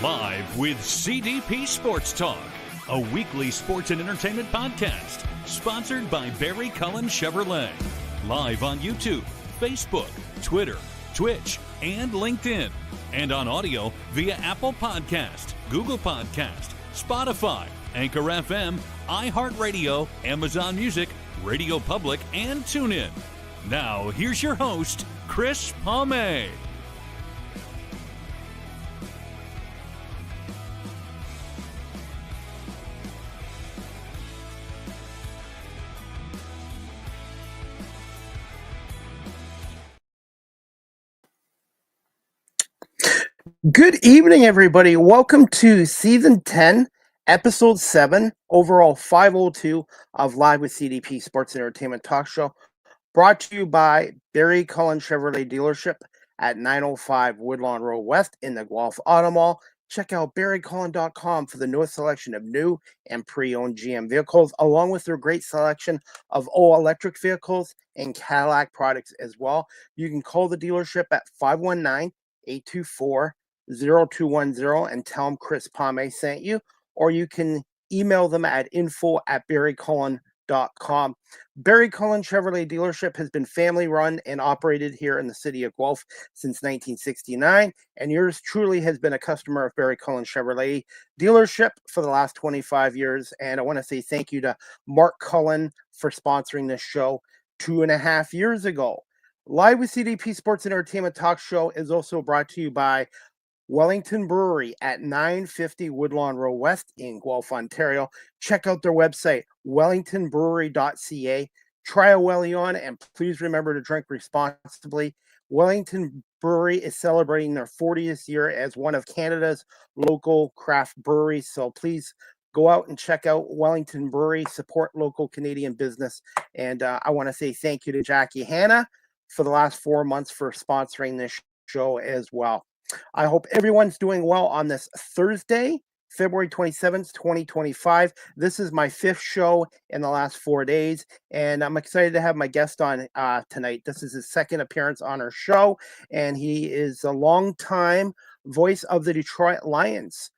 Live with CDP Sports Talk, a weekly sports and entertainment podcast sponsored by Barry Cullen Chevrolet. Live on YouTube, Facebook, Twitter, Twitch, and LinkedIn. And on audio via Apple Podcast, Google Podcast, Spotify, Anchor FM, iHeartRadio, Amazon Music, Radio Public, and TuneIn. Now, here's your host, Chris Palme. Good evening, everybody. Welcome to Season 10, Episode 7, overall 502 of Live with CDP Sports and Entertainment Talk Show, brought to you by Barry Cullen Chevrolet Dealership at 905 Woodlawn Road West in the Guelph Auto Mall. Check out barrycullen.com for the newest selection of new and pre-owned GM vehicles, along with their great selection of all-electric vehicles and Cadillac products as well. You can call the dealership at 519-824-0210 and tell them Chris Palme sent you, or you can email them at info@barrycullen.com. Barry Cullen Chevrolet Dealership has been family run and operated here in the city of Guelph since 1969, and yours truly has been a customer of Barry Cullen Chevrolet Dealership for the last 25 years. And I want to say thank you to Mark Cullen for sponsoring this show 2.5 years ago. Live with CDP Sports and Entertainment Talk Show is also brought to you by Wellington Brewery at 950 Woodlawn Road West in Guelph, Ontario. Check out their website, wellingtonbrewery.ca. Try a Welly on, and please remember to drink responsibly. Wellington Brewery is celebrating their 40th year as one of Canada's local craft breweries, so please go out and check out Wellington Brewery, support local Canadian business. And I want to say thank you to Jackie Hanna for the last 4 months for sponsoring this show as well. I hope everyone's doing well on this Thursday, February 27th, 2025. This is my 5th show in the last 4 days, and I'm excited to have my guest on tonight. This is his second appearance on our show, and he is a longtime voice of the Detroit Lions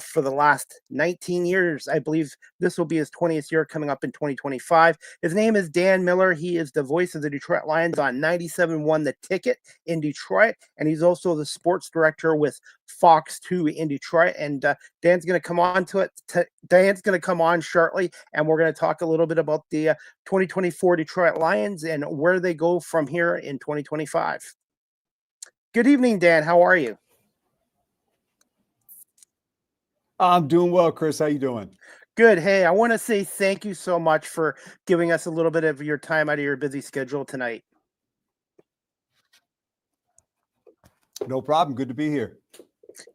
for the last 19 years. I believe this will be his 20th year coming up in 2025. His name is Dan Miller. He is the voice of the Detroit Lions on 97.1 The Ticket in Detroit, and he's also the sports director with Fox 2 in Detroit. And Dan's going to come on to it. Dan's going to come on shortly, and we're going to talk a little bit about the 2024 Detroit Lions and where they go from here in 2025. Good evening, Dan. How are you? I'm doing well, Chris. How you doing? Good. Hey, I want to say thank you so much for giving us a little bit of your time out of your busy schedule tonight. No problem. Good to be here.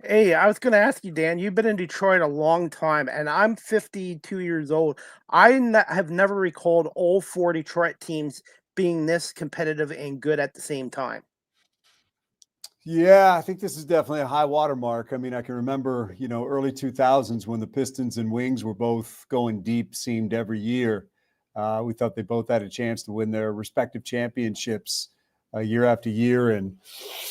Hey, I was going to ask you, Dan, you've been in Detroit a long time, and I'm 52 years old. I have never recalled all 4 Detroit teams being this competitive and good at the same time. Yeah, I think this is definitely a high water mark. I mean, I can remember, early 2000s when the Pistons and Wings were both going deep, seemed every year. We thought they both had a chance to win their respective championships year after year. And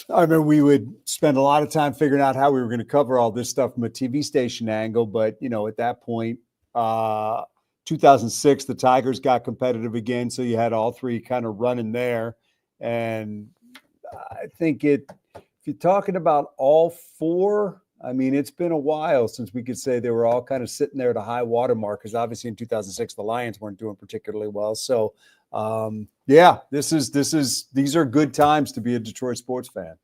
I remember we would spend a lot of time figuring out how we were going to cover all this stuff from a TV station angle. But, at that point, 2006, the Tigers got competitive again. So you had all 3 kind of running there. And I think if you're talking about all 4, I mean, it's been a while since we could say they were all kind of sitting there at a high water mark, because obviously in 2006, the Lions weren't doing particularly well. So, these are good times to be a Detroit sports fan.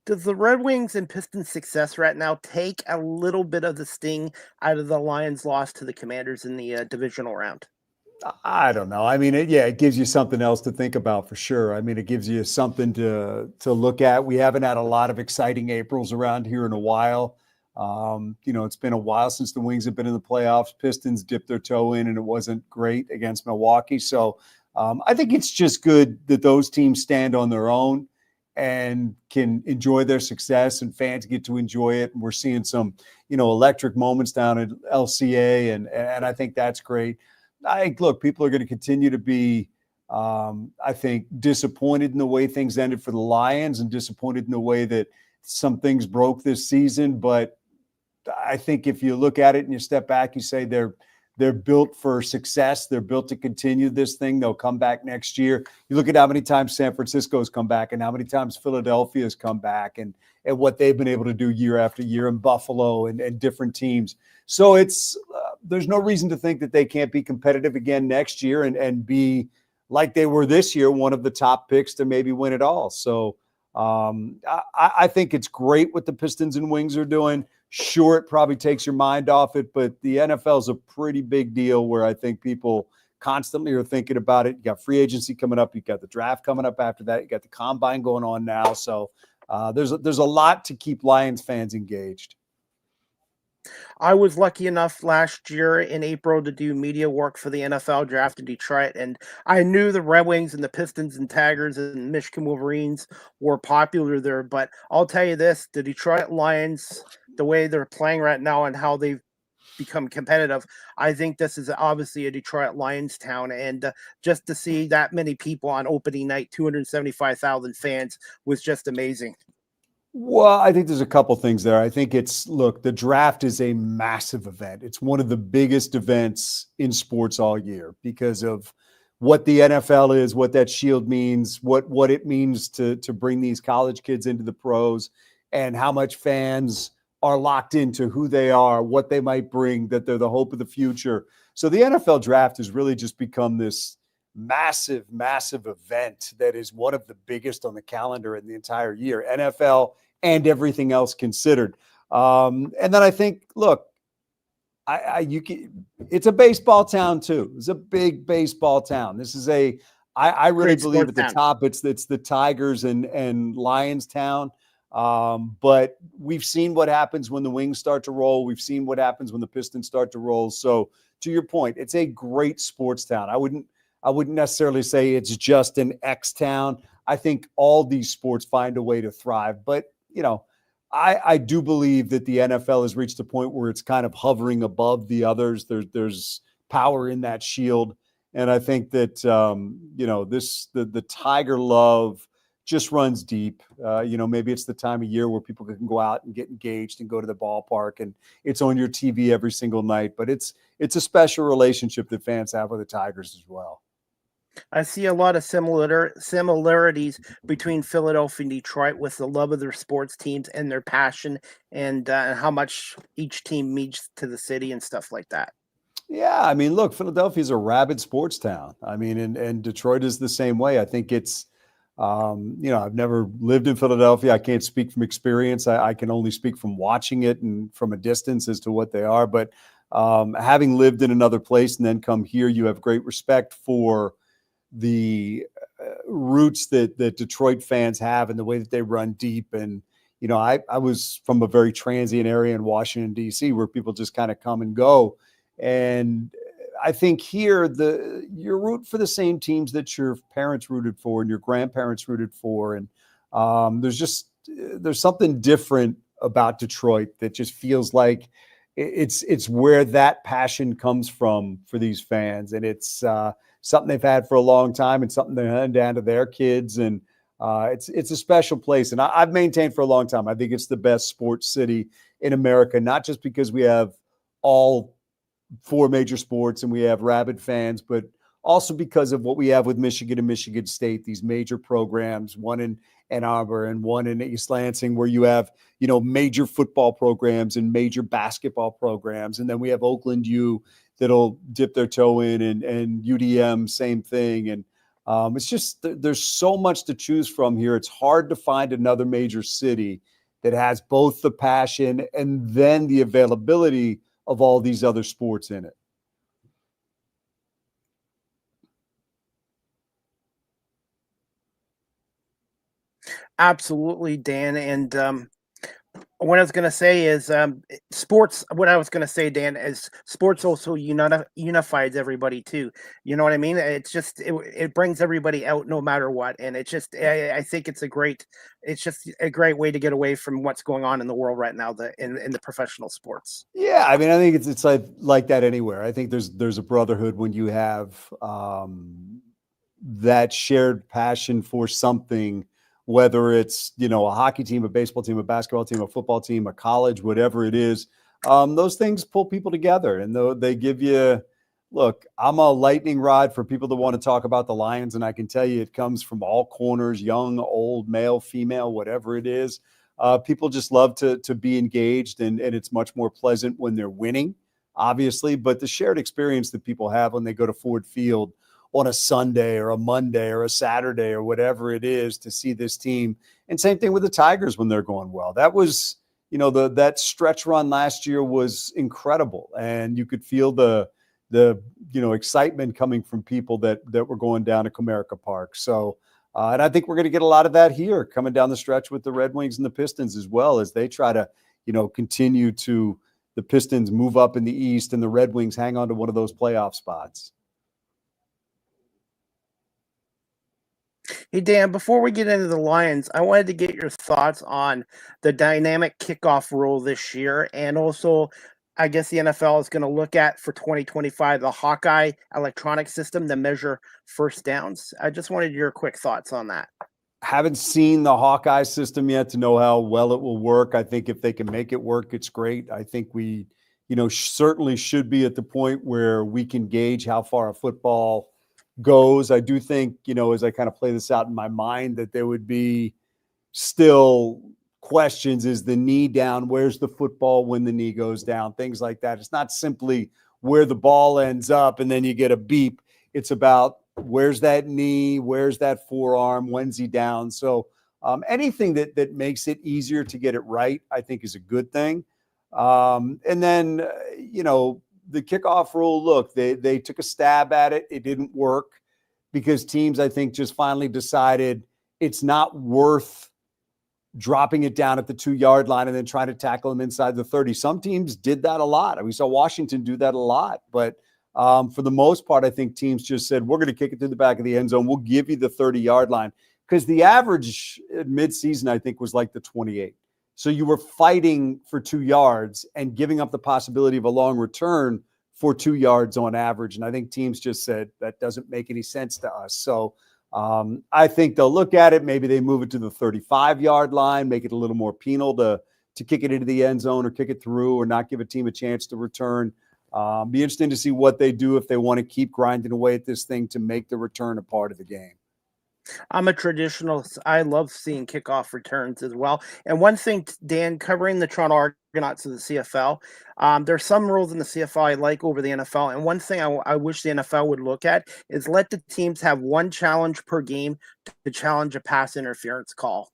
Does the Red Wings and Pistons success right now take a little bit of the sting out of the Lions' loss to the Commanders in the divisional round? I don't know. I mean, it gives you something else to think about for sure. I mean, it gives you something to look at. We haven't had a lot of exciting Aprils around here in a while. It's been a while since the Wings have been in the playoffs. Pistons dipped their toe in, and it wasn't great against Milwaukee. So I think it's just good that those teams stand on their own and can enjoy their success, and fans get to enjoy it. And we're seeing some, electric moments down at LCA, and I think that's great. I think, look, people are going to continue to be, I think, disappointed in the way things ended for the Lions, and disappointed in the way that some things broke this season, but I think if you look at it and you step back, you say they're built for success. They're built to continue this thing. They'll come back next year. You look at how many times San Francisco's come back and how many times Philadelphia's come back and what they've been able to do year after year in Buffalo and different teams. So it's there's no reason to think that they can't be competitive again next year and be like they were this year, one of the top picks to maybe win it all. So I think it's great what the Pistons and Wings are doing. Sure, it probably takes your mind off it, but the NFL is a pretty big deal where I think people constantly are thinking about it. You got free agency coming up. You got the draft coming up after that. You got the combine going on now. So there's a lot to keep Lions fans engaged. I was lucky enough last year in April to do media work for the NFL draft in Detroit, and I knew the Red Wings and the Pistons and Tigers and Michigan Wolverines were popular there. But I'll tell you this, the Detroit Lions, the way they're playing right now and how they've become competitive, I think this is obviously a Detroit Lions town. And just to see that many people on opening night, 275,000 fans, was just amazing. Well, I think there's a couple things there. I think the draft is a massive event. It's one of the biggest events in sports all year because of what the NFL is, what that shield means, what it means to bring these college kids into the pros, and how much fans are locked into who they are, what they might bring, that they're the hope of the future. So the NFL draft has really just become this massive, massive event that is one of the biggest on the calendar in the entire year, NFL and everything else considered. And then I think, look, it's a baseball town too. It's a big baseball town. This is I really believe at the top, it's the Tigers and Lions town. But we've seen what happens when the Wings start to roll. We've seen what happens when the Pistons start to roll. So to your point, it's a great sports town. I wouldn't necessarily say it's just an X town. I think all these sports find a way to thrive. But, I do believe that the NFL has reached a point where it's kind of hovering above the others. There's power in that shield. And I think that, the Tiger love just runs deep. Maybe it's the time of year where people can go out and get engaged and go to the ballpark, and it's on your TV every single night. But it's a special relationship that fans have with the Tigers as well. I see a lot of similarities between Philadelphia and Detroit with the love of their sports teams and their passion and how much each team means to the city and stuff like that. Yeah, I mean, look, Philadelphia is a rabid sports town. I mean, and Detroit is the same way. I think it's, I've never lived in Philadelphia. I can't speak from experience. I can only speak from watching it and from a distance as to what they are. But having lived in another place and then come here, you have great respect for the roots that Detroit fans have and the way that they run deep. And, I was from a very transient area in Washington, D.C., where people just kind of come and go. And I think here you root for the same teams that your parents rooted for and your grandparents rooted for. And there's something different about Detroit that just feels like it's where that passion comes from for these fans. And it's something they've had for a long time and something they're handing down to their kids. And it's a special place. And I've maintained for a long time, I think it's the best sports city in America, not just because we have all four major sports and we have rabid fans, but also because of what we have with Michigan and Michigan State, these major programs, one in Ann Arbor and one in East Lansing, where you have, major football programs and major basketball programs. And then we have Oakland U that'll dip their toe in, and UDM, same thing. And it's just, there's so much to choose from here. It's hard to find another major city that has both the passion and then the availability of all these other sports in it. Absolutely, Dan. And what I was going to say is sports. What I was going to say, Dan, is sports also unifies everybody too. You know what I mean? It's just it brings everybody out no matter what, and it's just I think it's just a great way to get away from what's going on in the world right now, in the professional sports. Yeah, I mean, I think it's like that anywhere. I think there's a brotherhood when you have that shared passion for something, whether it's, a hockey team, a baseball team, a basketball team, a football team, a college, whatever it is. Those things pull people together, and they give you, look, I'm a lightning rod for people that want to talk about the Lions, and I can tell you it comes from all corners, young, old, male, female, whatever it is. People just love to be engaged, and it's much more pleasant when they're winning, obviously, but the shared experience that people have when they go to Ford Field on a Sunday or a Monday or a Saturday or whatever it is to see this team. And same thing with the Tigers when they're going well. That was, that stretch run last year was incredible, and you could feel the excitement coming from people that were going down to Comerica Park. So, and I think we're going to get a lot of that here coming down the stretch with the Red Wings and the Pistons, as well as they try to, continue to, the Pistons move up in the East and the Red Wings hang on to one of those playoff spots. Hey, Dan, before we get into the Lions, I wanted to get your thoughts on the dynamic kickoff rule this year. And also, I guess the NFL is going to look at for 2025, the Hawkeye electronic system to measure first downs. I just wanted your quick thoughts on that. Haven't seen the Hawkeye system yet to know how well it will work. I think if they can make it work, it's great. I think we, certainly should be at the point where we can gauge how far a football goes. I do think, as I kind of play this out in my mind, that there would be still questions. Is the knee down? Where's the football when the knee goes down? Things like that. It's not simply where the ball ends up and then you get a beep. It's about where's that knee? Where's that forearm? When's he down? So anything that makes it easier to get it right, I think is a good thing. And then, the kickoff rule, look, they took a stab at it. It didn't work because teams, I think, just finally decided it's not worth dropping it down at the 2-yard line and then trying to tackle them inside the 30. Some teams did that a lot. We saw Washington do that a lot. But for the most part, I think teams just said, we're going to kick it to the back of the end zone. We'll give you the 30-yard line. Because the average at midseason, I think, was like the 28. So you were fighting for 2 yards and giving up the possibility of a long return for 2 yards on average. And I think teams just said that doesn't make any sense to us. So I think they'll look at it. Maybe they move it to the 35-yard line, make it a little more penal to kick it into the end zone or kick it through or not give a team a chance to return. Be interesting to see what they do if they want to keep grinding away at this thing to make the return a part of the game. I'm a traditionalist. I love seeing kickoff returns as well. And one thing, Dan, covering the Toronto Argonauts of the CFL, there's some rules in the CFL I like over the NFL. And one thing I wish the NFL would look at is let the teams have one challenge per game to challenge a pass interference call.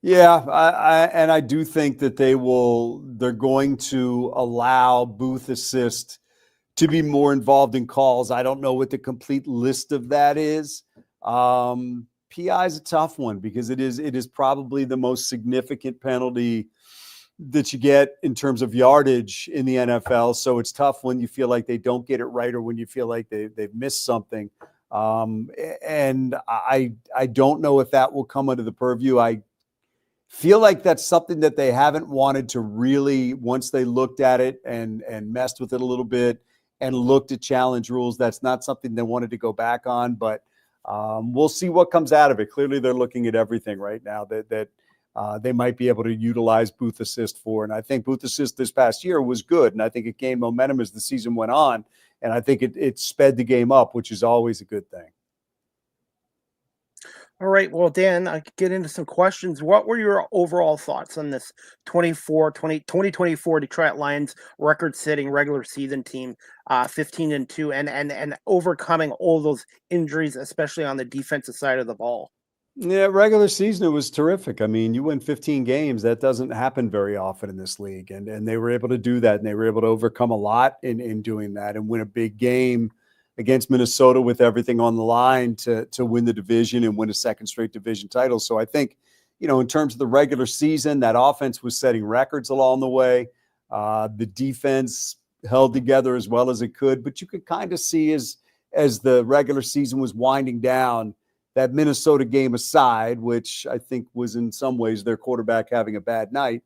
Yeah, I do think that they're going to allow booth assist to be more involved in calls. I don't know what the complete list of that is. PI is a tough one because it is probably the most significant penalty that you get in terms of yardage in the NFL. So it's tough when you feel like they don't get it right or when you feel like they've missed something. And I don't know if that will come under the purview. I feel like that's something that they haven't wanted to really, once they looked at it and messed with it a little bit and looked at challenge rules, that's not something they wanted to go back on. But we'll see what comes out of it. Clearly, they're looking at everything right now that they might be able to utilize booth assist for. And I think booth assist this past year was good. And I think it gained momentum as the season went on. And I think it sped the game up, which is always a good thing. All right. Well, Dan, I could get into some questions. What were your overall thoughts on this 2024 Detroit Lions record-setting regular season team, 15-2, and overcoming all those injuries, especially on the defensive side of the ball? Yeah, regular season, it was terrific. I mean, you win 15 games. That doesn't happen very often in this league. And they were able to do that, and they were able to overcome a lot in doing that and win a big game against Minnesota with everything on the line to win the division and win a second straight division title. So I think, in terms of the regular season, that offense was setting records along the way. The defense held together as well as it could, but you could kind of see as the regular season was winding down, that Minnesota game aside, which I think was in some ways their quarterback having a bad night,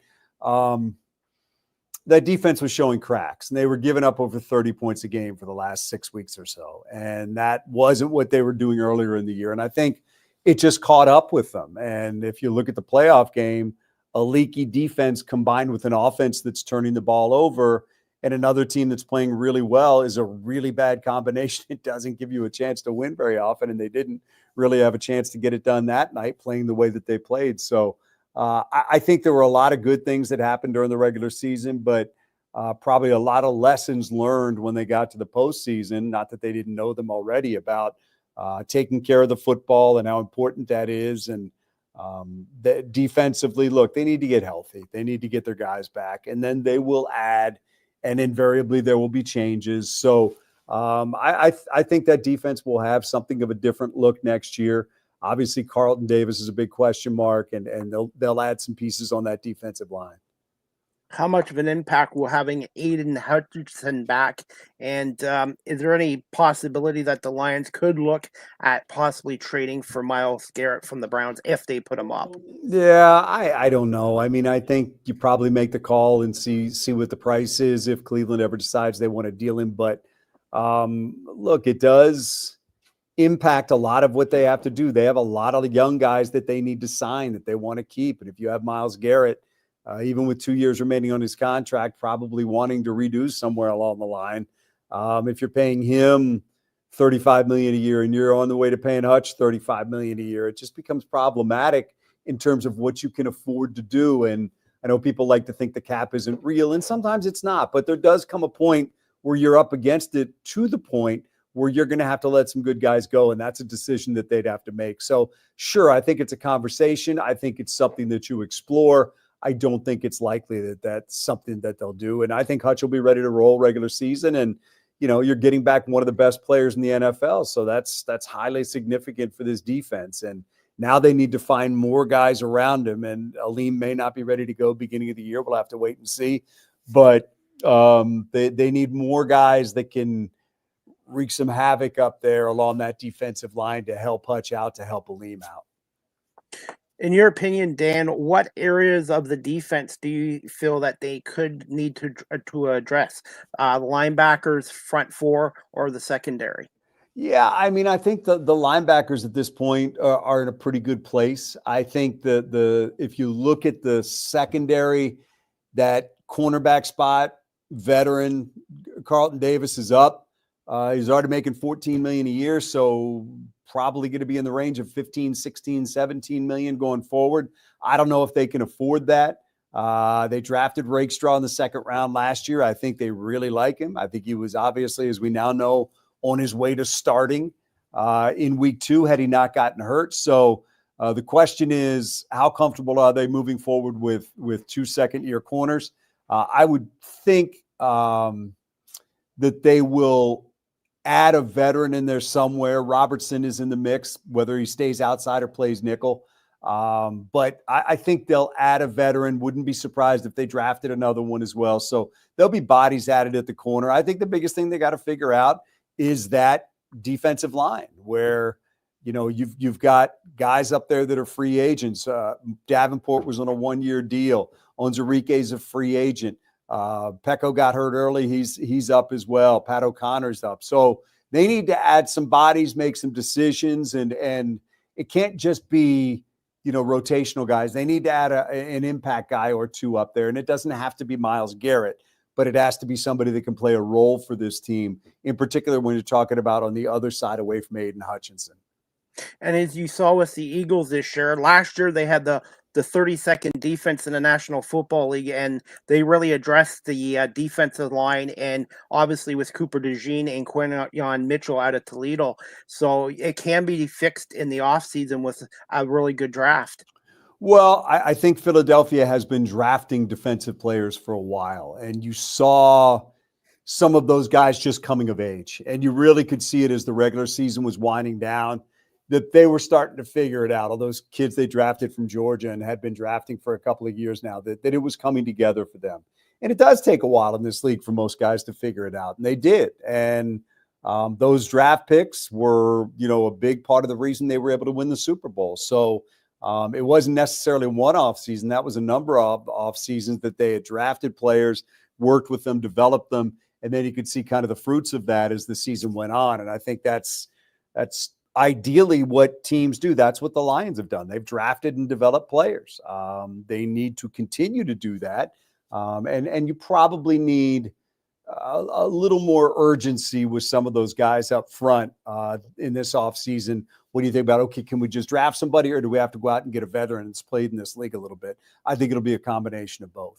that defense was showing cracks, and they were giving up over 30 points a game for the last 6 weeks or so. And that wasn't what they were doing earlier in the year. And I think it just caught up with them. And if you look at the playoff game, a leaky defense combined with an offense that's turning the ball over and another team that's playing really well is a really bad combination. It doesn't give you a chance to win very often, and they didn't really have a chance to get it done that night playing the way that they played. So I think there were a lot of good things that happened during the regular season, but probably a lot of lessons learned when they got to the postseason, not that they didn't know them already, about taking care of the football and how important that is. And defensively, look, they need to get healthy. They need to get their guys back, and then they will add, and invariably there will be changes. So I think that defense will have something of a different look next year. Obviously, Carlton Davis is a big question mark, and they'll add some pieces on that defensive line. How much of an impact will having Aiden Hutchinson back? And is there any possibility that the Lions could look at possibly trading for Myles Garrett from the Browns if they put him up? Yeah, I don't know. I mean, I think you probably make the call and see what the price is if Cleveland ever decides they want to deal him. But look, it does impact a lot of what they have to do. They have a lot of young guys that they need to sign that they want to keep. And if you have Myles Garrett, even with 2 years remaining on his contract, probably wanting to reduce somewhere along the line. If you're paying him $35 million a year and you're on the way to paying Hutch $35 million a year, it just becomes problematic in terms of what you can afford to do. And I know people like to think the cap isn't real, and sometimes it's not, but there does come a point where you're up against it to the point where you're going to have to let some good guys go. And that's a decision that they'd have to make. So sure, I think it's a conversation. I think it's something that you explore. I don't think it's likely that that's something that they'll do. And I think Hutch will be ready to roll regular season. And, you know, you're getting back one of the best players in the NFL. So that's highly significant for this defense. And now they need to find more guys around him. And Aleem may not be ready to go beginning of the year. We'll have to wait and see. But they need more guys that can wreak some havoc up there along that defensive line to help Hutch out, to help Aleem out. In your opinion, Dan, what areas of the defense do you feel that they could need to address? The linebackers, front four, or the secondary? Yeah, I mean, I think the linebackers at this point are in a pretty good place. I think the if you look at the secondary, that cornerback spot, veteran Carlton Davis is up. He's already making $14 million a year, so probably going to be in the range of 15, 16, 17 million going forward. I don't know if they can afford that. They drafted Rakestraw in the second round last year. I think they really like him. I think he was obviously, as we now know, on his way to starting in week 2 had he not gotten hurt. So the question is, how comfortable are they moving forward with 2 second-year corners? I would think that they will add a veteran in there somewhere. Robertson is in the mix, whether he stays outside or plays nickel. But I think they'll add a veteran. Wouldn't be surprised if they drafted another one as well. So there'll be bodies added at the corner. I think the biggest thing they got to figure out is that defensive line where, you know, you've got guys up there that are free agents. Davenport was on a 1-year deal. Onzarique's a free agent. Pecco got hurt early. He's up as well. Pat O'Connor's up. So they need to add some bodies, make some decisions, and it can't just be, you know, rotational guys. They need to add an impact guy or two up there. And it doesn't have to be Myles Garrett, but it has to be somebody that can play a role for this team, in particular when you're talking about on the other side away from Aiden Hutchinson. And as you saw with the Eagles this year, last year they had the 32nd defense in the National Football League, and they really addressed the defensive line, and obviously with Cooper DeJean and Quinyon Mitchell out of Toledo. So it can be fixed in the offseason with a really good draft. Well, I think Philadelphia has been drafting defensive players for a while, and you saw some of those guys just coming of age, and you really could see it as the regular season was winding down, that they were starting to figure it out. All those kids they drafted from Georgia and had been drafting for a couple of years now, that it was coming together for them. And it does take a while in this league for most guys to figure it out. And they did. And those draft picks were, you know, a big part of the reason they were able to win the Super Bowl. So it wasn't necessarily one off season. That was a number of off seasons that they had drafted players, worked with them, developed them. And then you could see kind of the fruits of that as the season went on. And I think that's ideally what teams do. That's what the Lions have done. They've drafted and developed players. They need to continue to do that. And you probably need a little more urgency with some of those guys up front in this offseason. What do you think about, okay, can we just draft somebody, or do we have to go out and get a veteran that's played in this league a little bit? I think it'll be a combination of both.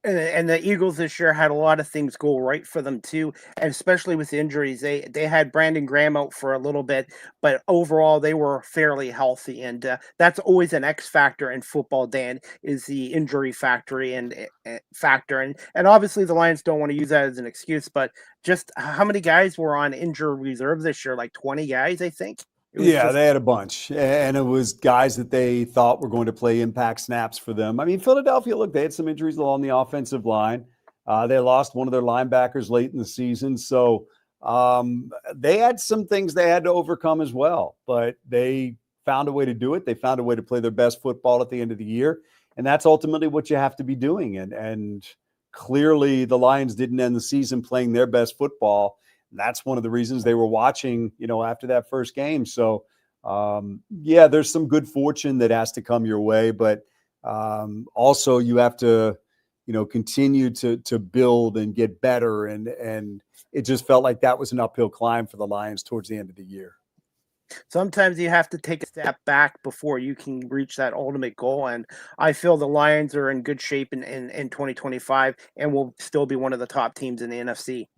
And the Eagles this year had a lot of things go right for them too, and especially with injuries. They had Brandon Graham out for a little bit, but overall they were fairly healthy, and that's always an X factor in football. Dan, is the injury factor, and obviously the Lions don't want to use that as an excuse. But just how many guys were on injured reserve this year? Like 20 guys, I think. Yeah, they had a bunch, and it was guys that they thought were going to play impact snaps for them. I mean, Philadelphia, look, they had some injuries along the offensive line. They lost one of their linebackers late in the season. So they had some things they had to overcome as well, but they found a way to do it. They found a way to play their best football at the end of the year, and that's ultimately what you have to be doing. And clearly the Lions didn't end the season playing their best football. That's one of the reasons they were watching, after that first game. So, there's some good fortune that has to come your way, but also you have to, continue to build and get better. And it just felt like that was an uphill climb for the Lions towards the end of the year. Sometimes you have to take a step back before you can reach that ultimate goal. And I feel the Lions are in good shape in 2025 and will still be one of the top teams in the NFC.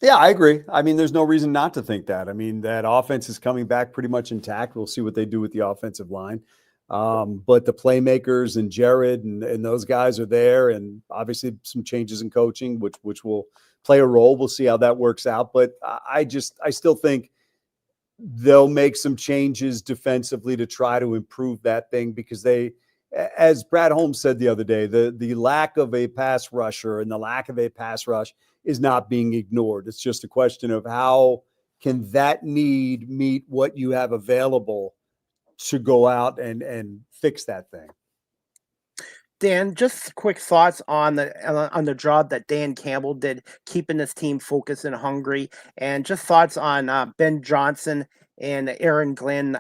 Yeah, I agree. I mean, there's no reason not to think that. I mean, that offense is coming back pretty much intact. We'll see what they do with the offensive line. But the playmakers and Jared and those guys are there. And obviously some changes in coaching, which will play a role. We'll see how that works out. But I still think they'll make some changes defensively to try to improve that thing, because they, as Brad Holmes said the other day, the lack of a pass rusher and the lack of a pass rush is not being ignored. It's just a question of how can that need meet what you have available to go out and fix that thing. Dan, just quick thoughts on the job that Dan Campbell did, keeping this team focused and hungry, and just thoughts on Ben Johnson and Aaron Glenn,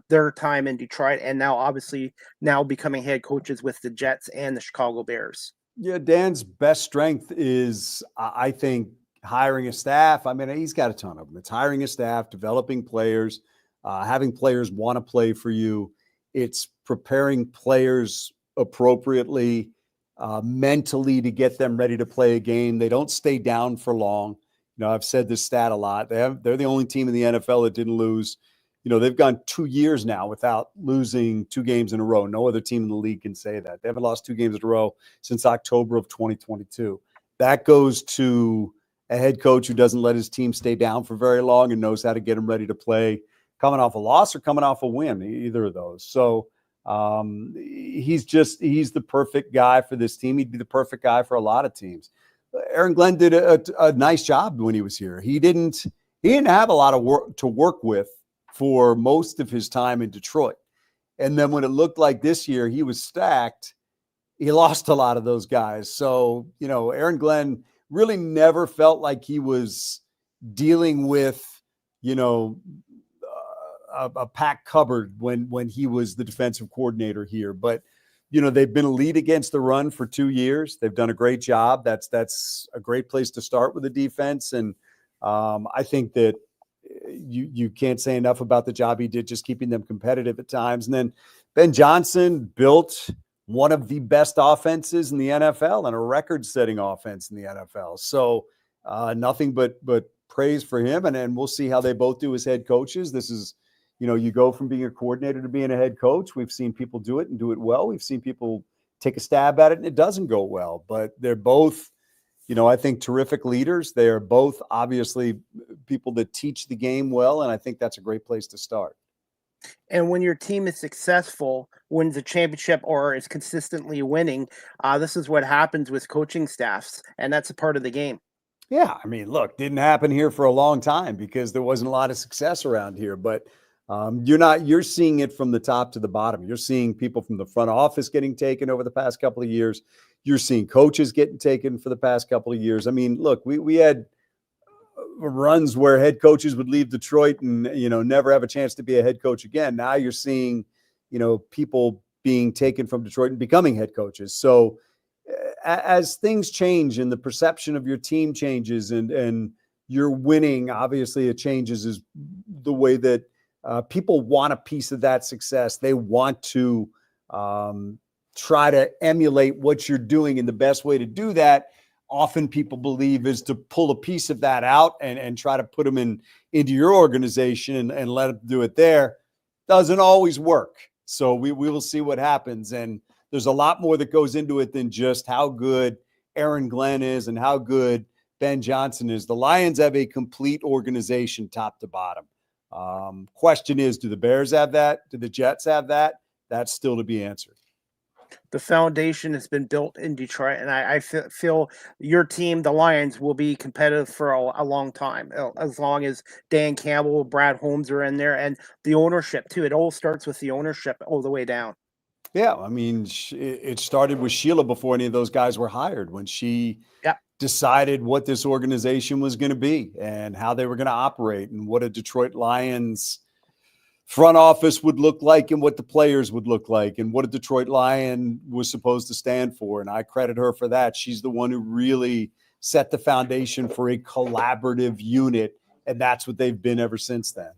their time in Detroit, and now becoming head coaches with the Jets and the Chicago Bears. Yeah, Dan's best strength is, I think, hiring a staff. I mean, he's got a ton of them. It's hiring a staff, developing players, having players want to play for you. It's preparing players appropriately, mentally, to get them ready to play a game. They don't stay down for long. I've said this stat a lot. They're the only team in the NFL that didn't lose. They've gone 2 years now without losing 2 games in a row. No other team in the league can say that. They haven't lost 2 games in a row since October of 2022. That goes to a head coach who doesn't let his team stay down for very long and knows how to get them ready to play, coming off a loss or coming off a win, either of those. So he's the perfect guy for this team. He'd be the perfect guy for a lot of teams. Aaron Glenn did a nice job when he was here. He didn't have a lot of work to work with for most of his time in Detroit. And then when it looked like this year he was stacked, he lost a lot of those guys. So, Aaron Glenn really never felt like he was dealing with, a packed cupboard when he was the defensive coordinator here. But, they've been elite against the run for 2 years. They've done a great job. That's a great place to start with the defense. And I think that you can't say enough about the job he did just keeping them competitive at times. And then Ben Johnson built one of the best offenses in the NFL and a record-setting offense in the NFL. So nothing but praise for him. And we'll see how they both do as head coaches. This is, you go from being a coordinator to being a head coach. We've seen people do it and do it well. We've seen people take a stab at it and it doesn't go well. But they're both, I think, terrific leaders. They are both obviously people that teach the game well, and I think that's a great place to start. And when your team is successful, wins a championship, or is consistently winning, this is what happens with coaching staffs, and that's a part of the game. Yeah, I mean, look, didn't happen here for a long time because there wasn't a lot of success around here, but you're seeing it from the top to the bottom. You're seeing people from the front office getting taken over the past couple of years. You're seeing coaches getting taken for the past couple of years. I mean, look, we had runs where head coaches would leave Detroit and, never have a chance to be a head coach again. Now you're seeing, people being taken from Detroit and becoming head coaches. So as things change and the perception of your team changes and you're winning, obviously it changes is the way that people want a piece of that success. They want to try to emulate what you're doing. And the best way to do that, often people believe, is to pull a piece of that out and try to put them into your organization and let them do it there. Doesn't always work. So we will see what happens. And there's a lot more that goes into it than just how good Aaron Glenn is and how good Ben Johnson is. The Lions have a complete organization top to bottom. Question is, do the Bears have that? Do the Jets have that? That's still to be answered. The foundation has been built in Detroit, and I feel your team, the Lions, will be competitive for a long time, as long as Dan Campbell, Brad Holmes are in there, and the ownership, too. It all starts with the ownership all the way down. Yeah, I mean, it started with Sheila before any of those guys were hired, when she decided what this organization was going to be and how they were going to operate and what a Detroit Lions front office would look like and what the players would look like and what a Detroit Lion was supposed to stand for. And I credit her for that. She's the one who really set the foundation for a collaborative unit, and that's what they've been ever since then.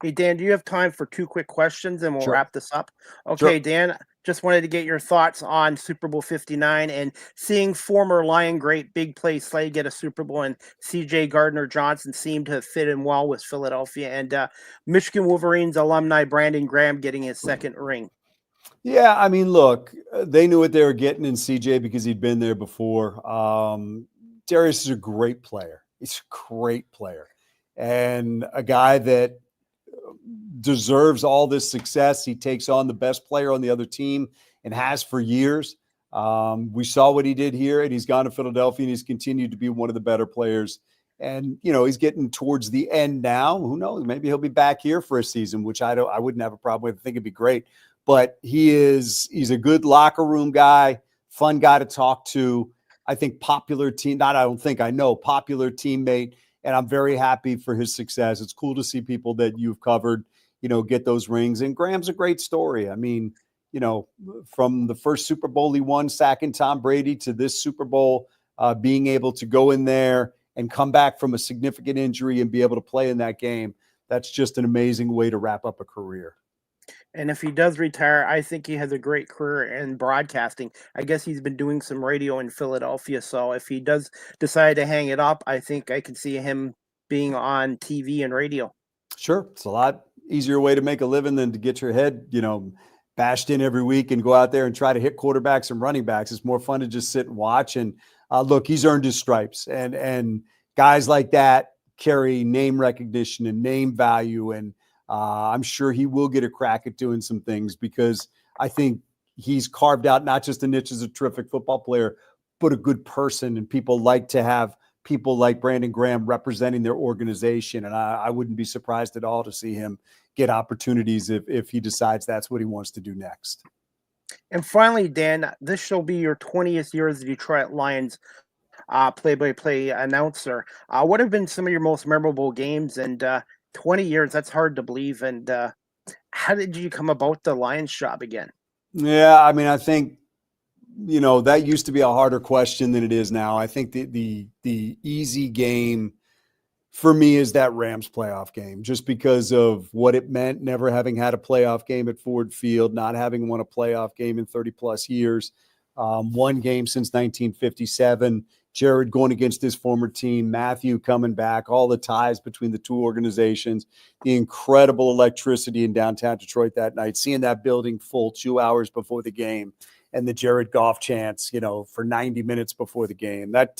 Hey, Dan, do you have time for 2 quick questions, and we'll Sure. wrap this up? Okay, Sure. Dan, just wanted to get your thoughts on Super Bowl 59 and seeing former Lion great Big Play Slay get a Super Bowl, and C.J. Gardner-Johnson seemed to fit in well with Philadelphia, and Michigan Wolverines alumni Brandon Graham getting his second ring. Yeah, I mean, look, they knew what they were getting in CJ because he'd been there before. Darius is a great player. He's a great player and a guy that deserves all this success. He takes on the best player on the other team and has for years. We saw what he did here, and he's gone to Philadelphia, and he's continued to be one of the better players. And, he's getting towards the end now. Who knows? Maybe he'll be back here for a season, which I wouldn't have a problem with. I think it'd be great. But he's a good locker room guy, fun guy to talk to. I think popular teammate. And I'm very happy for his success. It's cool to see people that you've covered, get those rings. And Graham's a great story. I mean, from the first Super Bowl he won, sacking Tom Brady, to this Super Bowl, being able to go in there and come back from a significant injury and be able to play in that game. That's just an amazing way to wrap up a career. And if he does retire, I think he has a great career in broadcasting. I guess he's been doing some radio in Philadelphia. So if he does decide to hang it up, I think I can see him being on TV and radio. Sure. It's a lot easier way to make a living than to get your head, bashed in every week and go out there and try to hit quarterbacks and running backs. It's more fun to just sit and watch. And look, he's earned his stripes. And guys like that carry name recognition and name value. And I'm sure he will get a crack at doing some things, because I think he's carved out not just a niche as a terrific football player, but a good person. And people like to have people like Brandon Graham representing their organization. And I wouldn't be surprised at all to see him get opportunities if he decides that's what he wants to do next. And finally, Dan, this shall be your 20th year as the Detroit Lions play-by-play announcer. What have been some of your most memorable games? And 20 years, that's hard to believe. And how did you come about the Lions job again? Yeah, I mean, I think, that used to be a harder question than it is now. I think the easy game for me is that Rams playoff game, just because of what it meant, never having had a playoff game at Ford Field, not having won a playoff game in 30 plus years, one game since 1957. Jared going against his former team, Matthew coming back, all the ties between the two organizations, the incredible electricity in downtown Detroit that night, seeing that building full 2 hours before the game, and the Jared Goff chants, for 90 minutes before the game. That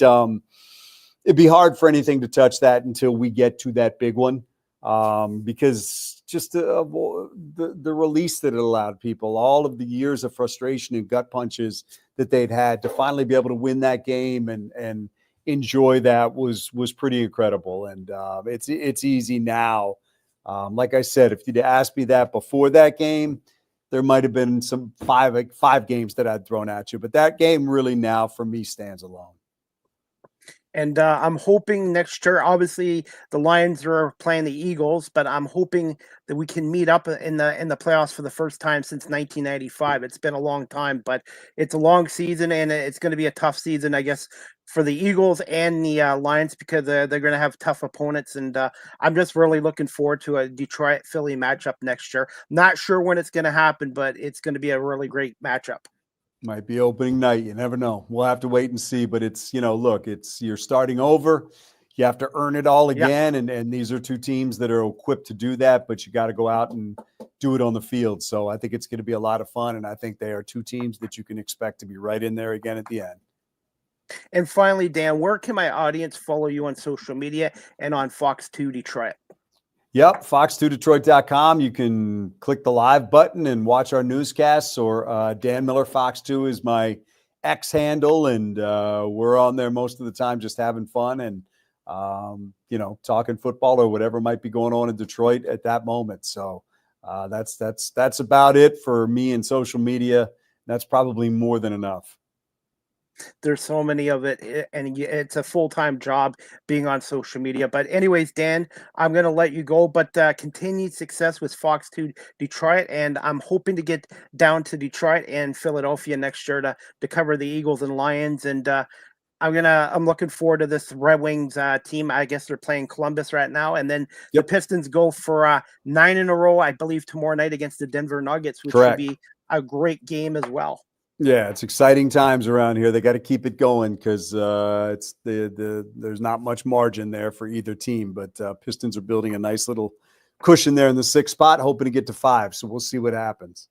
it'd be hard for anything to touch that until we get to that big one, because just the release that it allowed people, all of the years of frustration and gut punches that they'd had, to finally be able to win that game and enjoy that was pretty incredible. And it's easy now. Like I said, if you'd asked me that before that game, there might have been some five games that I'd thrown at you, but that game really now for me stands alone. And I'm hoping next year, obviously the Lions are playing the Eagles, but I'm hoping that we can meet up in the playoffs for the first time since 1995. It's been a long time, but it's a long season and it's going to be a tough season, I guess, for the Eagles and the Lions because they're going to have tough opponents. And I'm just really looking forward to a Detroit Philly matchup next year. Not sure when it's going to happen, but it's going to be a really great matchup. Might be opening night. You never know. We'll have to wait and see. But it's, look, you're starting over. You have to earn it all Yeah. again. And these are two teams that are equipped to do that, but you got to go out and do it on the field. So I think it's going to be a lot of fun. And I think they are two teams that you can expect to be right in there again at the end. And finally, Dan, where can my audience follow you on social media and on Fox 2 Detroit? Yep, fox2detroit.com. You can click the live button and watch our newscasts, or Dan Miller Fox 2 is my X handle, and we're on there most of the time just having fun and, talking football or whatever might be going on in Detroit at that moment. So that's about it for me in social media. That's probably more than enough. There's so many of it, and it's a full-time job being on social media. But anyways, Dan, I'm going to let you go, but continued success with Fox 2 Detroit, and I'm hoping to get down to Detroit and Philadelphia next year to cover the Eagles and Lions. And I'm looking forward to this Red Wings team. I guess they're playing Columbus right now, and then the Pistons go for 9 in a row, I believe, tomorrow night against the Denver Nuggets, which should be a great game as well. Yeah, it's exciting times around here. They got to keep it going because there's not much margin there for either team. But Pistons are building a nice little cushion there in the 6th spot, hoping to get to 5. So we'll see what happens.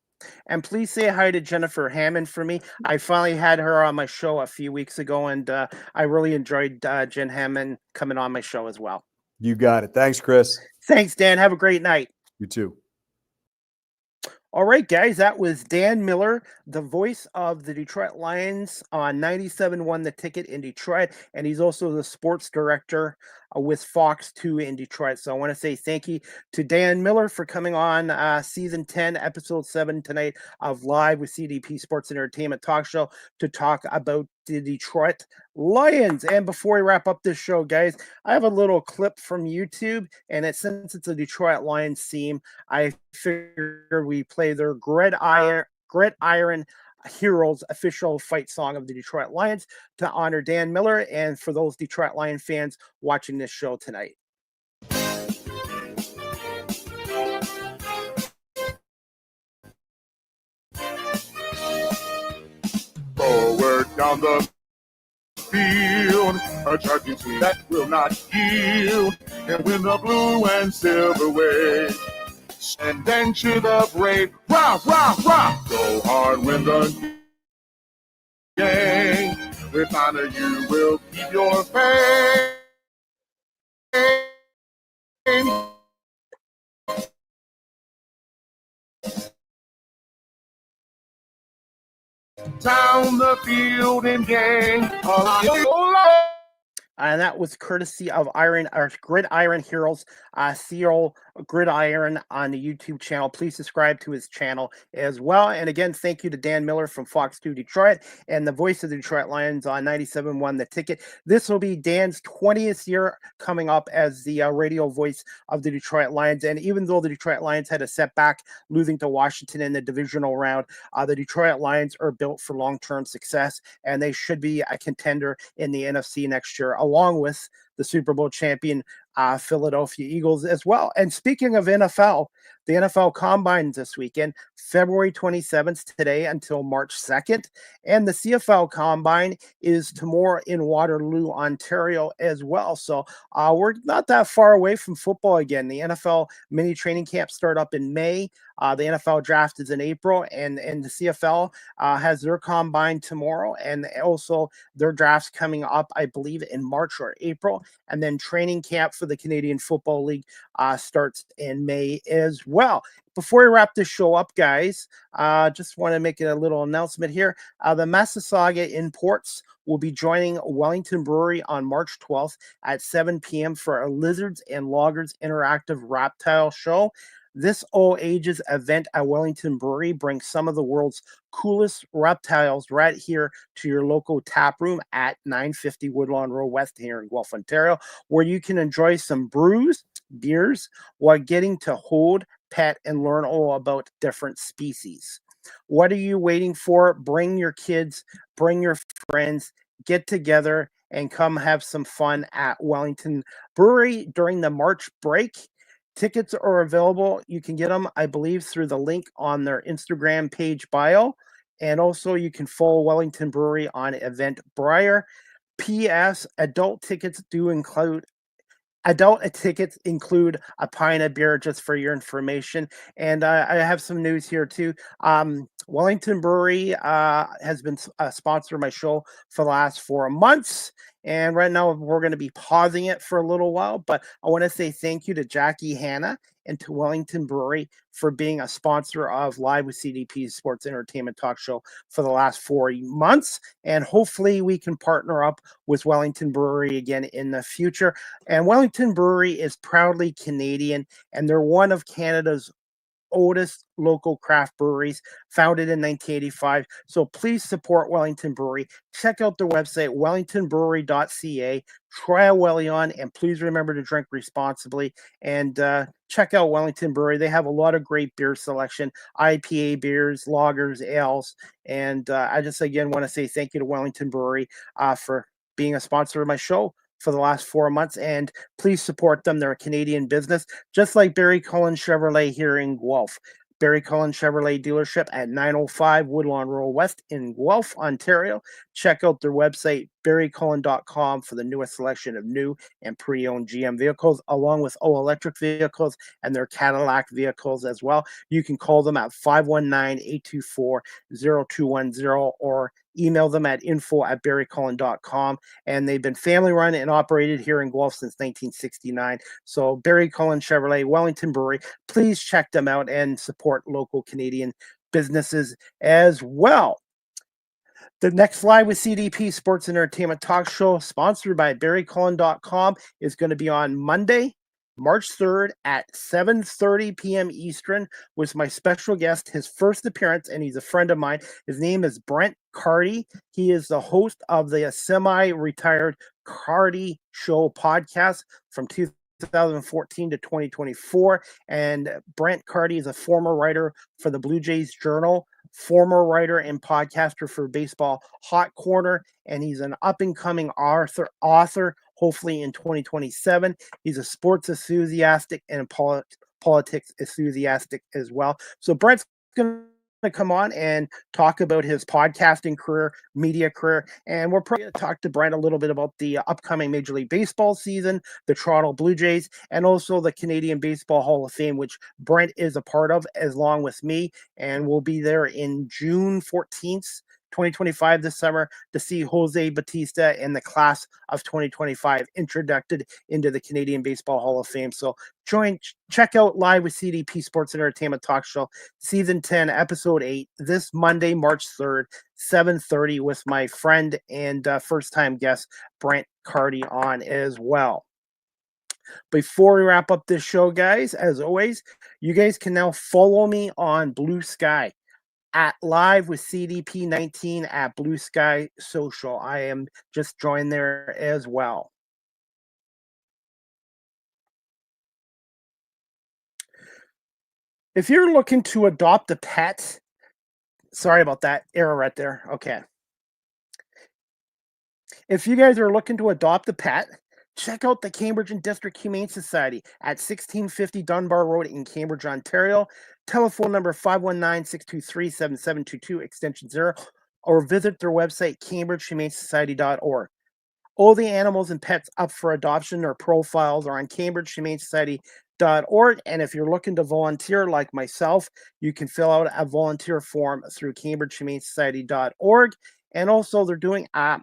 And please say hi to Jennifer Hammond for me. I finally had her on my show a few weeks ago, and I really enjoyed Jen Hammond coming on my show as well. You got it. Thanks, Chris. Thanks, Dan. Have a great night. You too. All right, guys, that was Dan Miller, the voice of the Detroit Lions on 97.1 The Ticket in Detroit, and he's also the sports director with Fox 2 in Detroit. So I want to say thank you to Dan Miller for coming on Season 10, Episode 7 tonight of Live with CDP Sports Entertainment Talk Show to talk about the Detroit Lions. And before we wrap up this show, guys, I have a little clip from YouTube, and since it's a Detroit Lions theme, I figured we play their Gridiron Heroes official fight song of the Detroit Lions to honor Dan Miller and for those Detroit Lion fans watching this show tonight. Forward down the field, a charging team that will not yield, and win the blue and silver way. And then to the brave, rah, rah, rah. Go hard, win the game. With honor, you will keep your fame. Down the field and gang. And that was courtesy of Gridiron Heroes, Cyril Gridiron on the YouTube channel. Please subscribe to his channel as well. And again, thank you to Dan Miller from Fox 2 Detroit and the voice of the Detroit Lions on 97.1 The Ticket. This will be Dan's 20th year coming up as the radio voice of the Detroit Lions. And even though the Detroit Lions had a setback losing to Washington in the divisional round, the Detroit Lions are built for long-term success, and they should be a contender in the NFC next year, along with the Super Bowl champion Philadelphia Eagles as well. And speaking of NFL, the NFL Combine this weekend, February 27th today until March 2nd. And the CFL Combine is tomorrow in Waterloo, Ontario as well. So we're not that far away from football again. The NFL mini training camps start up in May. The NFL draft is in April, and the CFL has their combine tomorrow, and also their drafts coming up, I believe, in March or April. And then training camp for the Canadian Football League starts in May as well. Before we wrap this show up, guys, just want to make a little announcement here. The Massasauga Imports will be joining Wellington Brewery on March 12th at 7 p.m. for a Lizards and Loggers interactive reptile show. This all ages event at Wellington Brewery brings some of the world's coolest reptiles right here to your local tap room at 950 Woodlawn Road West here in Guelph, Ontario, where you can enjoy some brews, beers, while getting to hold, pet, and learn all about different species. What are you waiting for? Bring your kids, bring your friends, get together and come have some fun at Wellington Brewery during the March break. Tickets are available. You can get them, I believe, through the link on their Instagram page bio. And also, you can follow Wellington Brewery on Eventbrite. P.S. Adult tickets include a pint of beer, just for your information. And I have some news here too. Wellington Brewery has been a sponsor of my show for the last 4 months. And right now we're going to be pausing it for a little while. But I want to say thank you to Jackie Hanna and to Wellington Brewery for being a sponsor of Live with CDP's Sports Entertainment Talk Show for the last 4 months. And hopefully we can partner up with Wellington Brewery again in the future. And Wellington Brewery is proudly Canadian, and they're one of Canada's oldest local craft breweries, founded in 1985. So please support Wellington Brewery. Check out their website, wellingtonbrewery.ca. Try a Wellion, and please remember to drink responsibly. And check out Wellington Brewery. They have a lot of great beer selection, IPA beers, lagers, ales. And I just, again, want to say thank you to Wellington Brewery for being a sponsor of my show for the last 4 months, and please support them. They're a Canadian business, just like Barry Cullen Chevrolet here in Guelph. Barry Cullen Chevrolet dealership at 905 Woodlawn Road West in Guelph, Ontario. Check out their website, barrycullen.com, for the newest selection of new and pre-owned GM vehicles, along with all-electric vehicles and their Cadillac vehicles as well. You can call them at 519-824-0210 or email them at info@barrycullen.com. And they've been family run and operated here in Guelph since 1969. So Barry Cullen Chevrolet, Wellington Brewery, please check them out and support local Canadian businesses as well. The next Live with CDP Sports Entertainment Talk Show, sponsored by barrycullen.com, is going to be on Monday, March 3rd at 7:30 p.m. Eastern, with my special guest, his first appearance, and he's a friend of mine. His name is Brent Carty. He is the host of the semi-retired Carty Show podcast from 2014 to 2024. And Brent Carty is a former writer for the Blue Jays Journal, former writer and podcaster for Baseball Hot Corner, and he's an up-and-coming author, hopefully in 2027. He's a sports enthusiastic and politics enthusiastic as well. So Brent's going to come on and talk about his podcasting career, media career, and we're probably going to talk to Brent a little bit about the upcoming Major League Baseball season, the Toronto Blue Jays, and also the Canadian Baseball Hall of Fame, which Brent is a part of, along with me, and we'll be there in June 14th, 2025 this summer to see Jose Bautista and the class of 2025 introduced into the Canadian Baseball Hall of Fame. So check out Live with CDP Sports Entertainment Talk Show, Season 10, Episode 8, this Monday, March 3rd, 7:30, with my friend and first-time guest, Brent Carty, on as well. Before we wrap up this show, guys, as always, you guys can now follow me on Blue Sky at Live with CDP 19 at Blue Sky Social. I am just joined there as well. If you're looking to adopt a pet, sorry about that error right there. Okay. If you guys are looking to adopt a pet, check out the Cambridge and District Humane Society at 1650 Dunbar Road in Cambridge, Ontario. Telephone number 519-623-7722, extension 0, or visit their website, cambridgehumanesociety.org. All the animals and pets up for adoption or profiles are on cambridgehumanesociety.org. And if you're looking to volunteer like myself, you can fill out a volunteer form through cambridgehumanesociety.org. And also they're doing a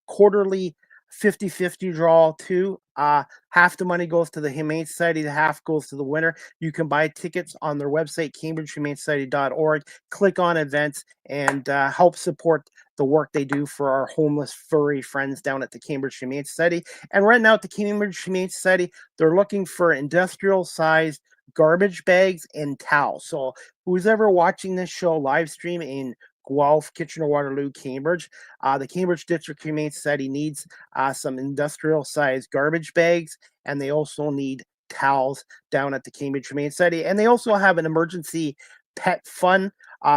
quarterly 50-50 draw too. Half the money goes to the Humane Society, the half goes to the winner. You can buy tickets on their website, cambridgehumanesociety.org. Click on events and help support the work they do for our homeless furry friends down at the Cambridge Humane Society. And right now at the Cambridge Humane Society, they're looking for industrial-sized garbage bags, and towels. So who's ever watching this show live stream in Guelph, Kitchener-Waterloo, Cambridge, the Cambridge District Humane Society needs some industrial-sized garbage bags, and they also need towels down at the Cambridge Humane Society. And they also have an emergency pet fund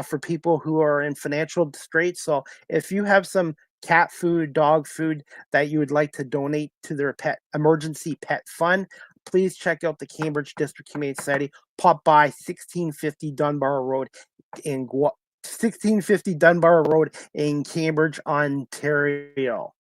for people who are in financial straits. So if you have some cat food, dog food that you would like to donate to their pet emergency pet fund, please check out the Cambridge District Humane Society. Pop by 1650 Dunbar Road in 1650 Dunbar Road in Cambridge, Ontario.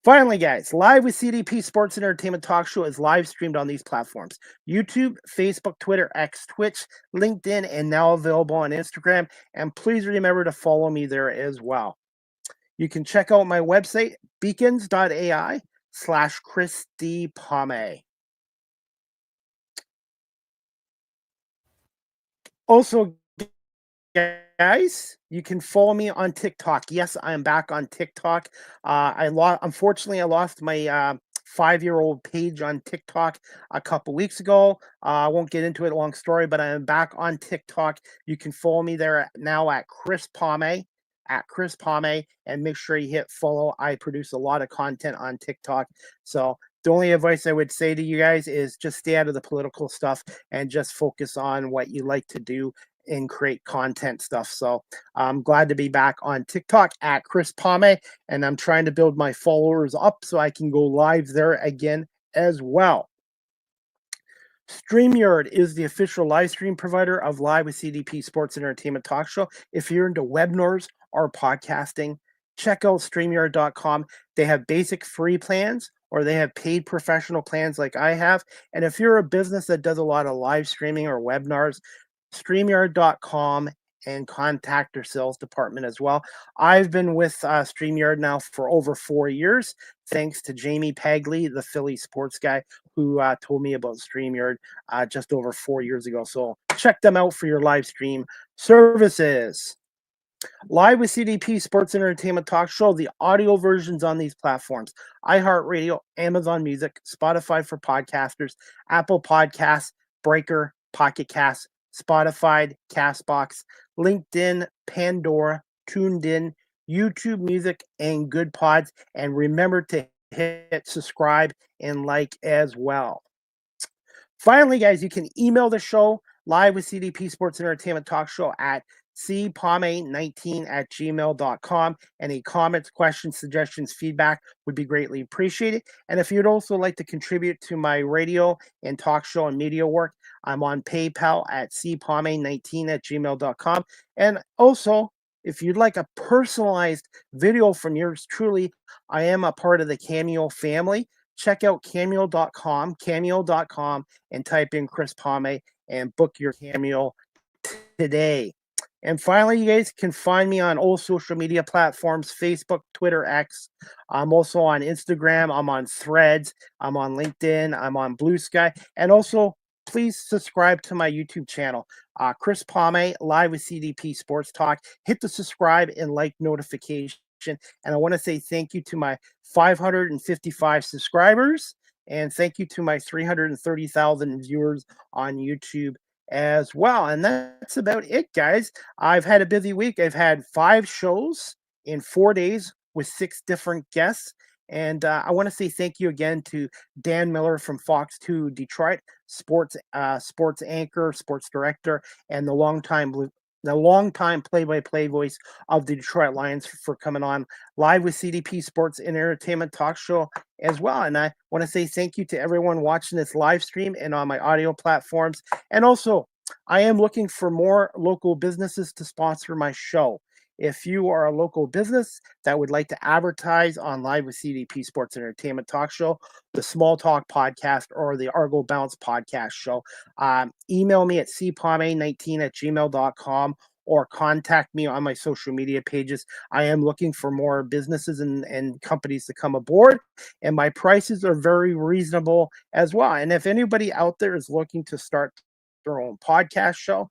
Finally, guys, Live with CDP Sports and Entertainment Talk Show is live streamed on these platforms: YouTube, Facebook, Twitter, X, Twitch, LinkedIn, and now available on Instagram. And please remember to follow me there as well. You can check out my website, beacons.ai/Chris D. Palme. Also, guys, you can follow me on TikTok. Yes, I am back on TikTok. Unfortunately, I lost my 5-year-old page on TikTok a couple weeks ago. I won't get into it, long story, but I am back on TikTok. You can follow me there now at Chris Palme, and make sure you hit follow. I produce a lot of content on TikTok. So the only advice I would say to you guys is just stay out of the political stuff and just focus on what you like to do and create content stuff. So I'm glad to be back on TikTok at Chris Palme, and I'm trying to build my followers up so I can go live there again as well. StreamYard is the official live stream provider of Live with CDP Sports and Entertainment Talk Show. If you're into webinars or podcasting, check out StreamYard.com. They have basic free plans, or they have paid professional plans like I have. And if you're a business that does a lot of live streaming or webinars, StreamYard.com, and contact their sales department as well. I've been with StreamYard now for over 4 years, thanks to Jamie Pagley, the Philly sports guy, who told me about StreamYard just over 4 years ago. So check them out for your live stream services. Live with CDP Sports and Entertainment Talk Show, the audio versions on these platforms: iHeartRadio, Amazon Music, Spotify for podcasters, Apple Podcasts, Breaker, Pocket Casts, Spotify, Castbox, LinkedIn, Pandora, TuneIn, YouTube Music, and Good Pods. And remember to hit subscribe and like as well. Finally, guys, you can email the show, Live with CDP Sports and Entertainment Talk Show, at cpalme19@gmail.com. Any comments, questions, suggestions, feedback would be greatly appreciated. And if you'd also like to contribute to my radio and talk show and media work, I'm on PayPal at cpalme19@gmail.com. And also, if you'd like a personalized video from yours truly, I am a part of the Cameo family. Check out cameo.com, and type in Chris Palme and book your Cameo today. And finally, you guys can find me on all social media platforms: Facebook, Twitter, X. I'm also on Instagram. I'm on Threads. I'm on LinkedIn. I'm on Blue Sky. And also, please subscribe to my YouTube channel, Chris Palme, Live with CDP Sports Talk. Hit the subscribe and like notification. And I want to say thank you to my 555 subscribers. And thank you to my 330,000 viewers on YouTube as well. And that's about it, guys. I've had a busy week. I've had 5 shows in 4 days with 6 different guests. And I want to say thank you again to Dan Miller from Fox 2 Detroit, sports anchor, sports director, and the longtime play-by-play voice of the Detroit Lions for coming on Live with CDP Sports and Entertainment Talk Show as well. And I want to say thank you to everyone watching this live stream and on my audio platforms. And also, I am looking for more local businesses to sponsor my show. If you are a local business that would like to advertise on Live with CDP Sports and Entertainment Talk Show, the Small Talk Podcast, or the Argo Bounce Podcast Show, email me at cpalme19@gmail.com or contact me on my social media pages. I am looking for more businesses and companies to come aboard, and my prices are very reasonable as well. And if anybody out there is looking to start their own podcast show,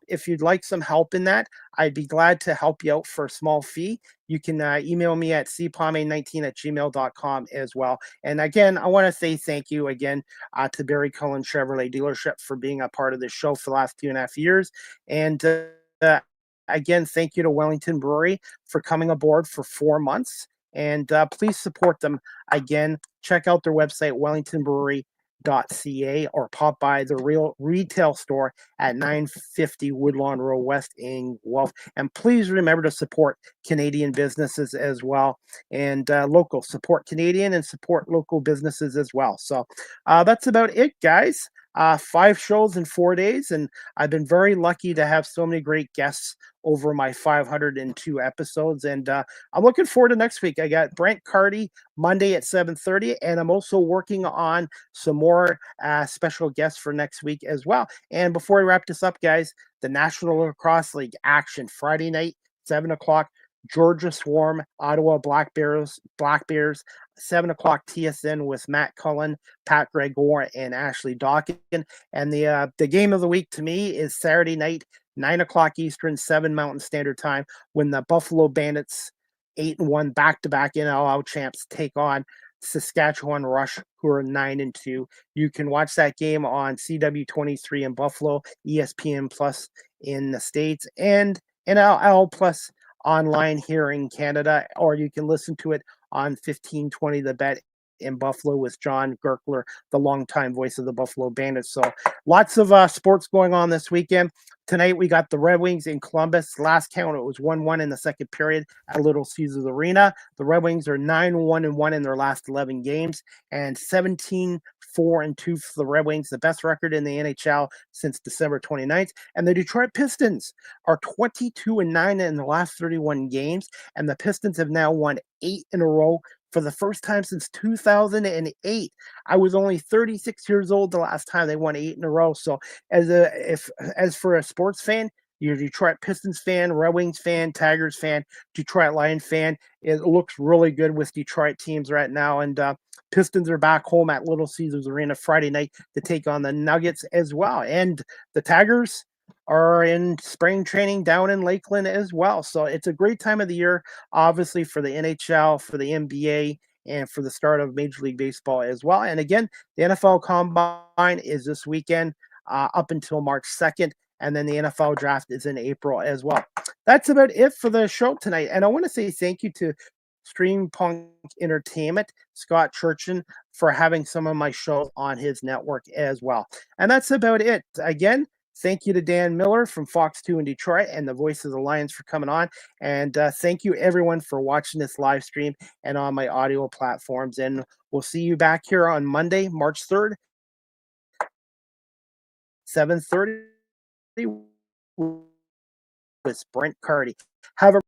If you'd like some help in that, I'd be glad to help you out for a small fee. You can email me at cpalme19@gmail.com as well. And again, I want to say thank you again to Barry Cullen Chevrolet Dealership for being a part of this show for the last 2.5 years. And again, thank you to Wellington Brewery for coming aboard for 4 months. And please support them. Again, check out their website, wellingtonbrewery.ca, or pop by the real retail store at 950 Woodlawn Row West in Guelph. And please remember to support Canadian businesses as well, and local. Support Canadian and support local businesses as well. So that's about it, guys. 5 shows in 4 days, and I've been very lucky to have so many great guests over my 502 episodes, and I'm looking forward to next week. I got Brent Carty Monday at 7:30, and I'm also working on some more special guests for next week as well. And before I wrap this up, guys, the National Lacrosse League action Friday night, 7 o'clock. Georgia Swarm, Ottawa Black Bears, 7 o'clock TSN with Matt Cullen, Pat Gregor, and Ashley Dawkin. And the game of the week to me is Saturday night, 9 o'clock Eastern, 7 Mountain Standard Time, when the Buffalo Bandits, 8-1 back-to-back NLL champs, take on Saskatchewan Rush, who are 9-2. You can watch that game on CW23 in Buffalo, ESPN Plus in the States, and NLL Plus online here in Canada, or you can listen to it on 1520 The Bet in Buffalo with John Gerkler, the longtime voice of the Buffalo Bandits. So lots of sports going on this weekend. Tonight we got the Red Wings in Columbus. Last count, it was 1-1 in the second period at Little Caesars Arena. The Red Wings are 9-1-1 in their last 11 games, and 17-4-2 for the Red Wings, the best record in the NHL since December 29th. And the Detroit Pistons are 22-9 in the last 31 games, and the Pistons have now won 8 in a row for the first time since 2008. I was only 36 years old the last time they won 8 in a row. So as for a sports fan, you're a Detroit Pistons fan, Red Wings fan, Tigers fan, Detroit Lion fan, it looks really good with Detroit teams right now. And Pistons are back home at Little Caesars Arena Friday night to take on the Nuggets as well. And the Tigers are in spring training down in Lakeland as well. So it's a great time of the year, obviously, for the NHL, for the NBA, and for the start of Major League Baseball as well. And again, the NFL Combine is this weekend up until March 2nd. And then the NFL draft is in April as well. That's about it for the show tonight. And I want to say thank you to Stream Punk Entertainment, Scott Churchin, for having some of my shows on his network as well. And that's about it. Again, thank you to Dan Miller from Fox 2 in Detroit and the Voice of the Lions for coming on. And thank you, everyone, for watching this live stream and on my audio platforms. And we'll see you back here on Monday, March 3rd, 7:30 with Brent Carty. Have a